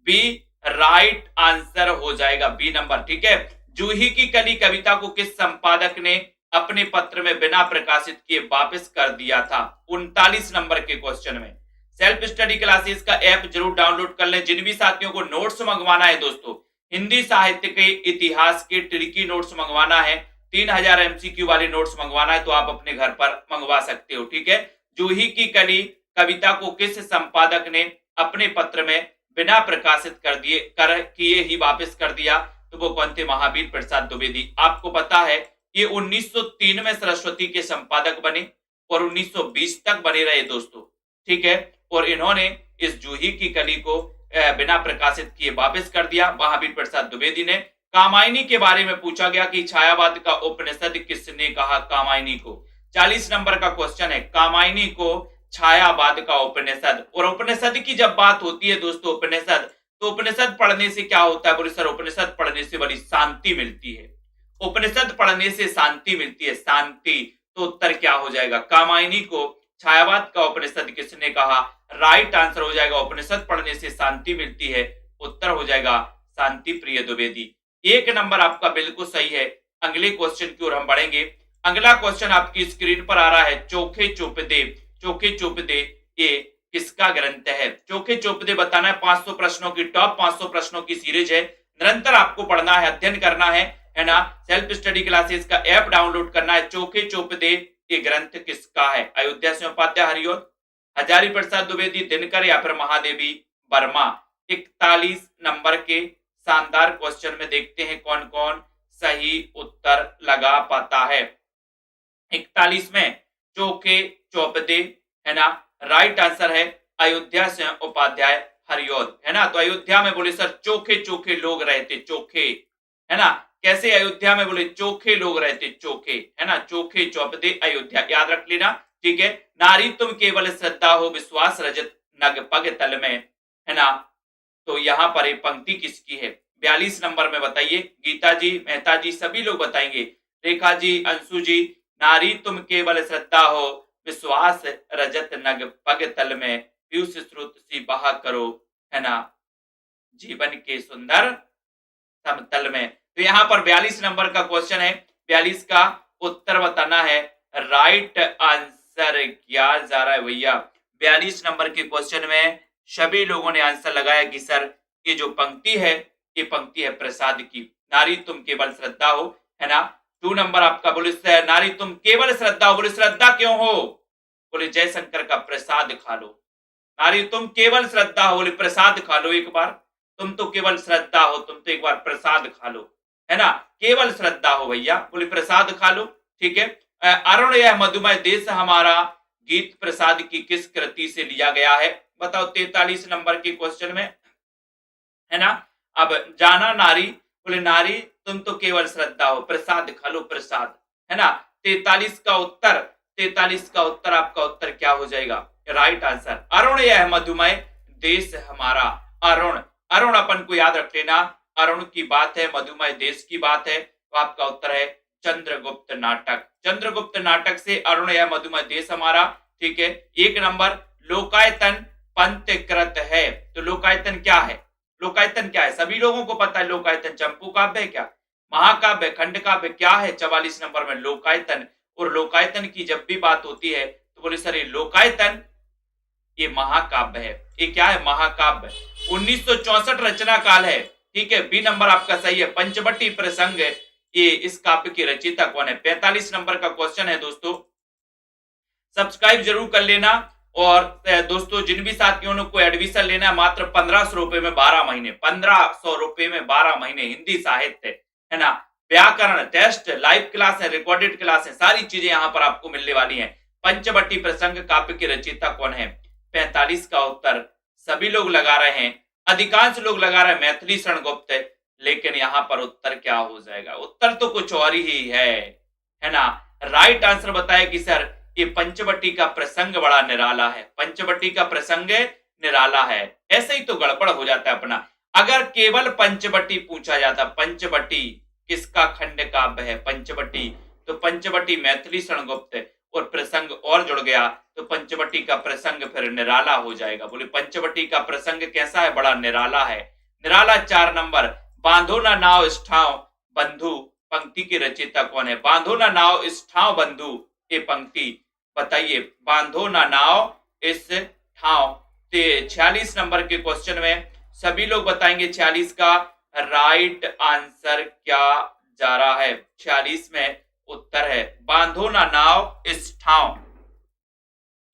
बी राइट आंसर हो जाएगा, बी नंबर, ठीक है। जूही की कली कविता को किस संपादक ने अपने पत्र में बिना प्रकाशित किए वापस कर दिया था? 39 नंबर के क्वेश्चन में। सेल्फ स्टडी क्लासेस का ऐप जरूर डाउनलोड कर लें। जिन भी साथियों को नोट्स मंगवाना है दोस्तों, हिंदी साहित्य के इतिहास के ट्रिकी नोट्स मंगवाना है, 3000 एमसीक्यू वाले नोट्स मंगवाना है तो आप अपने घर पर मंगवा सकते हो, ठीक है। जूही की कली कविता को किस संपादक ने अपने पत्र में बिना प्रकाशित कर किए ही वापस कर दिया? तो वो कौन थे? महावीर प्रसाद द्विवेदी। आपको पता है ये 1903 में सरस्वती के संपादक बने और 1920 तक बने रहे दोस्तों, ठीक है। और इन्होंने इस जूही की कली को बिना प्रकाशित किए वापस कर दिया, महावीर प्रसाद द्विवेदी ने। कामायनी के बारे में पूछा गया कि छायावाद का उपनिषद किसने कहा कामायनी को? 40 नंबर का क्वेश्चन है। कामायनी को छायावाद का उपनिषद। और उपनिषद की जब बात होती है दोस्तों, उपनिषद, तो उपनिषद पढ़ने से क्या होता है? बोले सर उपनिषद पढ़ने से बड़ी शांति मिलती है। उपनिषद पढ़ने से शांति मिलती है, शांति। तो उत्तर क्या हो जाएगा? कामायनी को छायावाद का उपनिषद किसने कहा? राइट आंसर हो जाएगा उपनिषद पढ़ने से शांति मिलती है, उत्तर हो जाएगा शांति प्रिय द्विवेदी। एक नंबर आपका बिल्कुल सही है। अगले क्वेश्चन की ओर हम बढ़ेंगे। अगला क्वेश्चन आपकी स्क्रीन पर आ रहा है, चोखे चोपदे। चोखे चोपदे ये किसका ग्रंथ है? चोखे चोपदे बताना है। 500 प्रश्नों की टॉप 500 प्रश्नों की सीरीज है, निरंतर आपको पढ़ना है, अध्ययन करना है ना। सेल्फ स्टडी क्लासेस का ऐप डाउनलोड करना है। चोखे चोपदे ये ग्रंथ किसका है? अयोध्या सिंह उपाध्याय हरिऔध, हजारी प्रसाद द्विवेदी, दिनकर या फिर महादेवी वर्मा। 41 नंबर के शानदार क्वेश्चन में देखते हैं कौन कौन सही उत्तर लगा पाता है। 41 में चोखे चौपदे है ना, राइट आंसर है अयोध्या सिंह उपाध्याय हरिऔध है ना। तो अयोध्या में बोले सर चोखे चोखे लोग रहते, चोखे है ना। कैसे अयोध्या में बोले चोखे लोग रहते, चोखे है ना। चोखे चौपदे अयोध्या, याद रख लेना, ठीक है। नारी तुम केवल श्रद्धा हो विश्वास रजत नग पग तल में है ना। तो यहाँ पर एक पंक्ति किसकी है? 42 नंबर में बताइए। गीता जी, मेहता जी सभी लोग बताएंगे। रेखा जी, अंशु जी, नारी तुम केवल श्रद्धा हो विश्वास रजत नग पग तल में पीयूष स्रोत सी बहा करो है ना जीवन के सुंदर समतल में। तो यहाँ पर 42 नंबर का क्वेश्चन है, 42 का उत्तर बताना है। राइट आंसर क्या जा रहा है भैया? 42 नंबर के क्वेश्चन में सभी लोगों ने आंसर लगाया कि सर ये जो पंक्ति है ये पंक्ति है प्रसाद की, नारी तुम केवल श्रद्धा हो है ना। 2 नंबर आपका बोले नारी तुम केवल श्रद्धा हो, बोले श्रद्धा क्यों हो? बोले जयशंकर का प्रसाद खा लो। नारी तुम केवल श्रद्धा हो, बोले प्रसाद खा लो एक बार, तुम तो केवल श्रद्धा हो, तुम तो एक बार प्रसाद खा लो है ना। केवल श्रद्धा हो भैया, बोले प्रसाद खा लो, ठीक है। अरुण यह मधुमय देश हमारा गीत प्रसाद की किस कृति से लिया गया है? बताओ 43 नंबर के क्वेश्चन में है ना। अब जाना नारी, बोले नारी तुम तो केवल श्रद्धा हो, प्रसाद खा लो प्रसाद है ना। 43 का उत्तर, 43 का उत्तर आपका उत्तर क्या हो जाएगा? राइट आंसर अरुण यह मधुमय देश हमारा। अरुण, अरुण अपन को याद रख लेना, अरुण की बात है, मधुमय देश की बात है, तो आपका उत्तर है चंद्रगुप्त नाटक। चंद्रगुप्त नाटक से अरुण यह मधुमय देश हमारा, ठीक है। 1 नंबर लोकायतन पंचकृत है, तो लोकायतन क्या है? लोकायतन क्या है? सभी लोगों को पता है लोकायतन चंपू काव्य है क्या? महाकाव्य, खंड काव्य क्या है? 44 नंबर में लोकायतन। और लोकायतन की जब भी बात होती है तो बोले सर ये लोकायतन ये महाकाव्य है। ये क्या है? महाकाव्य। 1964 रचना काल है, ठीक है। बी नंबर आपका सही है, पंचवटी प्रसंग। ये इस काव्य की रचयिता कौन है? 45 नंबर का क्वेश्चन है दोस्तों, सब्सक्राइब जरूर कर लेना। और दोस्तों जिन भी साथियों को एडमिशन लेना है मात्र 1500 रुपए में 12 महीने, 1500 रुपए में 12 महीने, हिंदी साहित्य है ना, व्याकरण, टेस्ट, लाइव क्लास है, रिकॉर्डेड क्लास है, सारी चीजें यहाँ पर आपको मिलने वाली हैं। पंचवटी प्रसंग काव्य की रचयिता कौन है? 45 का उत्तर सभी लोग लगा रहे हैं, अधिकांश लोग लगा रहे हैं मैथिली शरण गुप्त, लेकिन यहाँ पर उत्तर क्या हो जाएगा? उत्तर तो कुछ और ही है ना। राइट आंसर बताया कि सर ये पंचवटी का प्रसंग बड़ा निराला है, पंचवटी का प्रसंग निराला है। ऐसे ही तो गड़बड़ हो जाता है अपना। अगर केवल पंचवटी पूछा जाता, पंचवटी किसका खंड काव्य है? पंचवटी, तो पंचवटी मैथिली शरण गुप्त और प्रसंग और जुड़ गया तो पंचवटी का प्रसंग फिर निराला हो जाएगा। बोले पंचवटी का प्रसंग कैसा है? बड़ा निराला है। निराला 4 नंबर, बांधो ना नाव इस ठाव बंधु पंक्ति की रचयिता कौन है? बांधो ना नाव इस ठाव बंधु ये पंक्ति बताइए, बांधो ना नाव इस ठाव। 46 नंबर के क्वेश्चन में सभी लोग बताएंगे 46 का राइट आंसर क्या जा रहा है? 46 में उत्तर है बांधो ना नाव इस ठाव।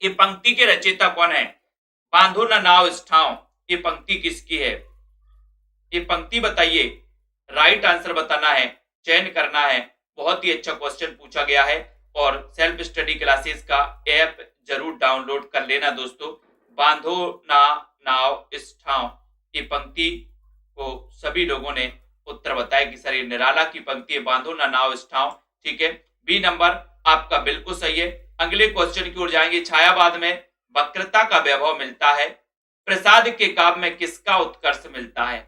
ये पंक्ति के रचयिता कौन है? बांधो ना नाव इस ठाव ये पंक्ति किसकी है? ये पंक्ति बताइए, राइट आंसर बताना है, चयन करना है। बहुत ही अच्छा क्वेश्चन पूछा गया है और सेल्फ स्टडी क्लासेस का ऐप जरूर डाउनलोड कर लेना दोस्तों। बांधो ना नाव इस ठाव ये पंक्ति को सभी लोगों ने उत्तर बताया कि सर ये निराला की पंक्ति है, बांधो ना नाव इस ठाव, ठीक है। बी नंबर आपका बिल्कुल सही है। अगले क्वेश्चन की ओर जाएंगे। छायावाद में वक्रता का वैभव मिलता है, प्रसाद के काव्य में किसका उत्कर्ष मिलता है?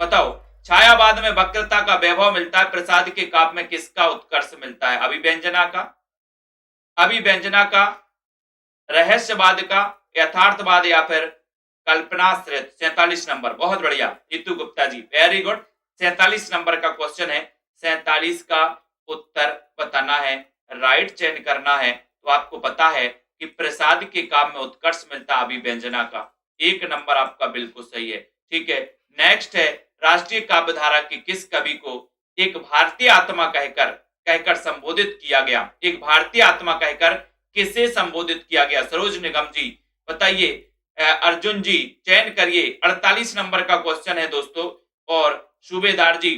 बताओ, छायावाद में वक्रता का वैभव मिलता है, प्रसाद के काव्य में किसका उत्कर्ष मिलता है? अभिव्यंजना का, अभिव्यंजना का, रहस्यवाद का, यथार्थवाद या फिर कल्पनाश्रित। 47 नंबर, बहुत बढ़िया Jitu Gupta ji, very good. 47 number का क्वेश्चन है, 47 का उत्तर बताना है, राइट चयन करना है। तो आपको पता है कि प्रसाद के काम में उत्कर्ष मिलता अभिव्यंजना का। 1 नंबर आपका बिल्कुल सही है। ठीक है, नेक्स्ट है, राष्ट्रीय काव्यधारा के किस कवि को एक भारतीय आत्मा कहकर कहकर संबोधित किया गया? एक भारतीय आत्मा कहकर किसे संबोधित किया गया? सरोज निगम जी बताइए, अर्जुन जी चयन करिए। 48 नंबर का क्वेश्चन है दोस्तों। और सूबेदार जी,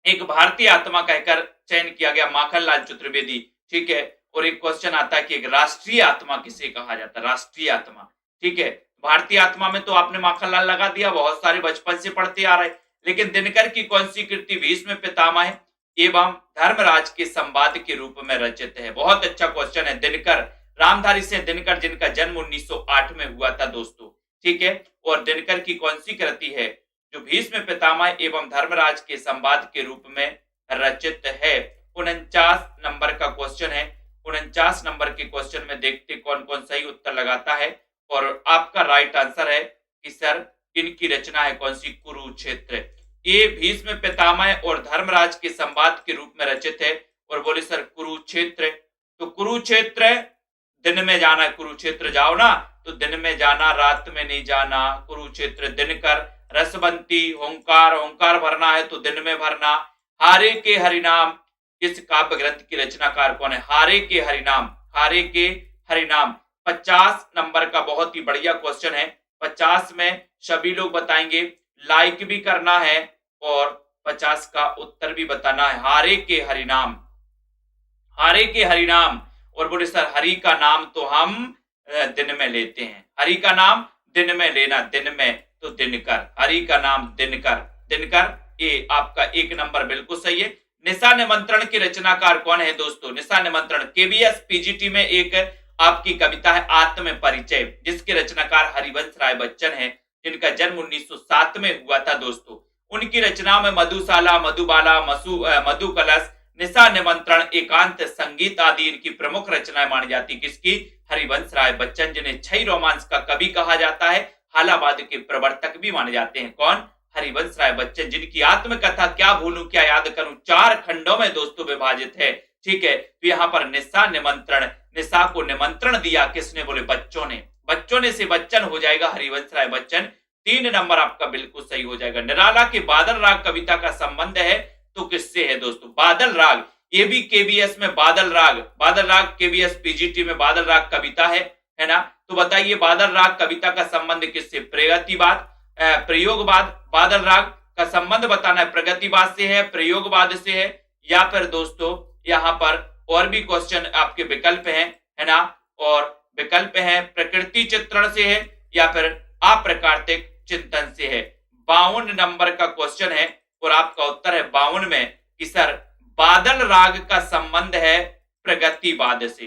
एक भारतीय आत्मा कहकर चयन किया गया माखनलाल चतुर्वेदी। ठीक है, और एक क्वेश्चन आता है कि एक राष्ट्रीय आत्मा किसे कहा जाता है? राष्ट्रीय आत्मा। ठीक है, भारतीय आत्मा में तो आपने माखनलाल लगा दिया, बहुत सारे बचपन से पढ़ते आ रहे। लेकिन दिनकर की कौन सी कृति भीष्म पितामह एवं धर्मराज के संवाद के रूप में रचित है? बहुत अच्छा क्वेश्चन है। दिनकर, रामधारी से दिनकर, जिनका जन्म 1908 में हुआ था दोस्तों। ठीक है, और दिनकर की कौन सी कृति है जो भीष्म पितामह एवं धर्मराज के संवाद के रूप में रचित है? 49 नंबर का क्वेश्चन है। 49 नंबर के क्वेश्चन में देखते कौन कौन सही उत्तर लगाता है। और आपका राइट आंसर है कि सर इनकी रचना है कौन सी? कुरुक्षेत्र। ये भीष्म पितामह और धर्मराज के संवाद के रूप में रचित है। और बोले सर कुरुक्षेत्र, तो कुरुक्षेत्र दिन में जाना, कुरुक्षेत्र जाओ ना, तो दिन में जाना रात में नहीं जाना। कुरुक्षेत्र। दिनकर, रसवंती, ओंकार, ओंकार भरना है तो दिन में भरना। हारे के हरिनाम, इस काव्य ग्रंथ की रचनाकार कौन है? हारे के हरिनाम, हारे के हरिनाम। 50 नंबर का बहुत ही बढ़िया क्वेश्चन है। 50 में सभी लोग बताएंगे, लाइक भी करना है और 50 का उत्तर भी बताना है। हारे के हरिनाम, हारे के हरिनाम। और बोले सर हरि का नाम तो हम दिन में लेते हैं, हरि का नाम दिन में लेना, दिन में तो दिनकर, हरि का नाम दिनकर, दिनकर। ये आपका 1 नंबर बिल्कुल सही है। निशा निमंत्रण की रचनाकार कौन है दोस्तों? निशा निमंत्रण केबीएस पीजीटी में एक आपकी कविता है आत्म परिचय, जिसके रचनाकार हरिवंश राय बच्चन है, जिनका जन्म 1907 में हुआ था दोस्तों। उनकी रचना में मधुशाला, मधुबाला, मधु कलश, निशा निमंत्रण, एकांत संगीत आदि इनकी प्रमुख रचनाएं मानी जाती। किसकी? हरिवंश राय बच्चन, जिन्हें छई रोमांस का कवि कहा जाता है, हालावाद के प्रवर्तक भी माने जाते हैं। कौन? हरिवंश राय बच्चन, जिनकी आत्मकथा क्या भूलूं क्या याद करूं 4 खंडों में दोस्तों विभाजित है। ठीक है, तो यहाँ पर निशा निमंत्रण, निशा को निमंत्रण दिया किसने? बोले बच्चों ने, बच्चों ने से बच्चन हो जाएगा हरिवंश राय बच्चन। 3 नंबर आपका बिल्कुल सही हो जाएगा। निराला के बादल राग कविता का संबंध है तो किससे है दोस्तों? बादल राग, ये भी केबीएस में बादल राग, बादल राग केबीएस पीजीटी में बादल राग कविता है ना? तो बताइए बादल राग कविता का संबंध किससे? प्रगतिवाद, प्रयोगवाद। बादल राग का संबंध बताना है, प्रगतिवाद से है, प्रयोगवाद से है, या फिर दोस्तों यहाँ पर और भी क्वेश्चन आपके विकल्प हैं, है ना? और विकल्प है प्रकृति चित्रण से है या फिर अप्राकृतिक चिंतन से है। 52 नंबर का क्वेश्चन है और आपका उत्तर है 52 में कि सर बादल राग का संबंध है प्रगतिवाद से,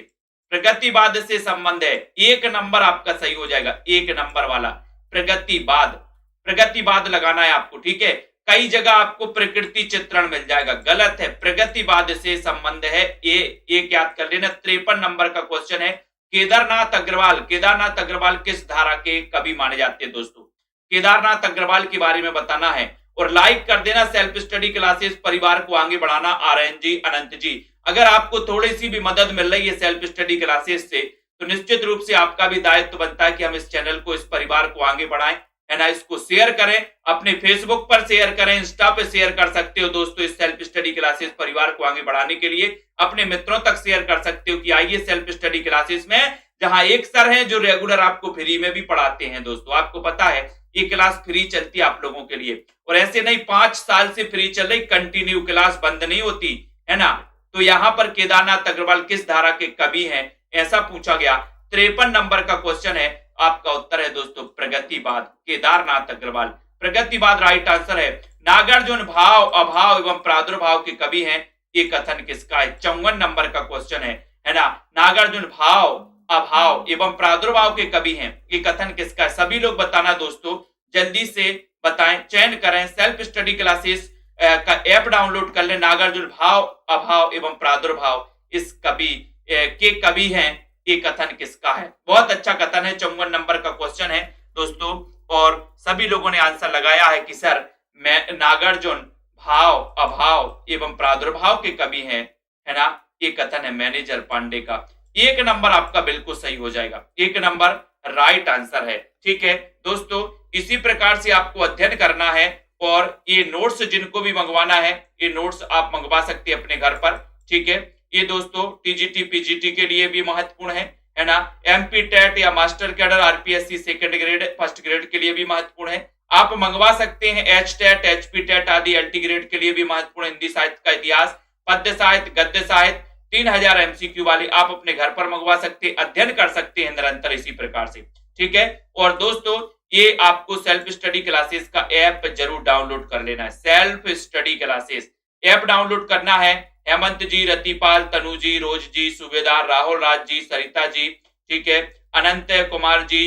प्रगतिवाद से संबंध है। 1 नंबर आपका सही हो जाएगा, 1 नंबर वाला प्रगतिवाद, प्रगतिवाद लगाना है आपको। ठीक है, कई जगह आपको प्रकृति चित्रण मिल जाएगा, गलत है, प्रगतिवाद से संबंध है। ये याद कर लेना। 53 नंबर का क्वेश्चन है, केदारनाथ अग्रवाल, केदारनाथ अग्रवाल किस धारा के कवि माने जाते हैं दोस्तों? केदारनाथ अग्रवाल के बारे में बताना है और लाइक कर देना। सेल्फ स्टडी क्लासेस परिवार को आगे बढ़ाना। आर्यन जी, अनंत जी, अगर आपको थोड़ी सी भी मदद मिल रही है सेल्फ स्टडी क्लासेस से तो निश्चित रूप से आपका भी दायित्व बनता है कि हम इस चैनल को, इस परिवार को आगे बढ़ाएं, है ना? इसको शेयर करें, अपने फेसबुक पर शेयर करें, इंस्टा पे शेयर कर सकते हो दोस्तों। इस सेल्फ स्टडी क्लासेस परिवार को आगे बढ़ाने के लिए अपने मित्रों तक शेयर कर सकते हो कि आइए सेल्फ स्टडी क्लासेस में, जहां एक सर हैं जो रेगुलर आपको फ्री में भी पढ़ाते हैं दोस्तों। आपको पता है ये क्लास फ्री चलती है आप लोगों के लिए, और ऐसे नहीं 5 साल से फ्री चल रही, कंटिन्यू क्लास बंद नहीं होती, है ना? तो यहाँ पर केदारनाथ अग्रवाल किस धारा के कवि हैं ऐसा पूछा गया। 53 नंबर का क्वेश्चन है, आपका उत्तर है दोस्तों प्रगतिवाद, केदारनाथ अग्रवाल, प्रगतिवाद राइट आंसर है। नागार्जुन भाव, अभाव एवं प्रादुर्भाव के कवि हैं, ये कथन किसका है? 54 नंबर का क्वेश्चन है ना? नागार्जुन भाव, अभाव एवं प्रादुर्भाव के कवि हैं, ये कथन किसका है? सभी लोग बताना दोस्तों, जल्दी से बताएं, चयन करें। सेल्फ स्टडी क्लासेस का ऐप डाउनलोड कर लें। नागार्जुन भाव, अभाव एवं प्रादुर्भाव, इस कवि के कवि हैं, ये कथन किसका है? बहुत अच्छा कथन है, 54 नंबर का क्वेश्चन है दोस्तों, और सभी लोगों ने आंसर लगाया है कि सर मैं नागार्जुन भाव, अभाव एवं प्रादुर्भाव के कवि हैं, है ना। ये कथन है मैनेजर पांडे का। 1 नंबर आपका बिल्कुल सही हो जाएगा, 1 नंबर राइट आंसर है। ठीक है दोस्तों, इसी प्रकार से आपको अध्ययन करना है, और ये नोट्स जिनको भी मंगवाना है, ये नोट्स आप मंगवा सकते हैं अपने घर पर। ठीक है, ये दोस्तों टीजीटी पीजीटी के लिए भी महत्वपूर्ण है ना। एमपी टेट या master cadre RPSC second grade first grade के लिए भी महत्वपूर्ण है। आप मंगवा सकते हैं एच टेट एचपी टेट आदि एलटी ग्रेड के लिए भी महत्वपूर्ण हिंदी साहित्य का इतिहास, पद्य साहित्य, गद्य साहित्य 3000 एमसीक्यू वाले आप अपने घर पर मंगवा सकते हैं, अध्ययन कर सकते हैं निरंतर इसी प्रकार से। ठीक है, और दोस्तों ये आपको सेल्फ स्टडी क्लासेस का ऐप जरूर डाउनलोड कर लेना है। Self study classes app download करना है। हेमंत जी, रतिपाल, तनु जी, रोज जी, सूबेदार, राहुल राज जी, सरिता जी, ठीक है, अनंत कुमार जी,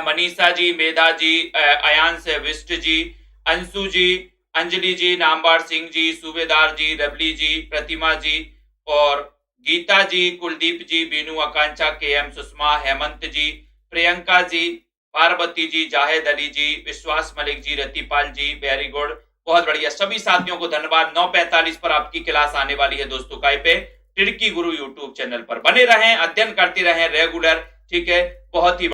मनीषा जी, मेधा जी, अयांश विष्ट जी, अंशु जी, अंजलि जी, नामवार सिंह जी, सूबेदार जी, रबली जी, प्रतिमा जी, और गीता जी, कुलदीप जी, बीनू, आकांक्षा, के एम, सुषमा, हेमंत जी, प्रियंका जी, पार्वती जी, जाहिद अली जी, विश्वास मलिक जी, रतिपाल जी, वेरी गुड, बहुत बढ़िया। सभी साथियों को धन्यवाद। 9:45 पर आपकी क्लास आने वाली है दोस्तों, काय पे, टिड़की गुरु यूट्यूब चैनल पर। बने रहें, अध्ययन करते रहें रेगुलर। ठीक है, बहुत ही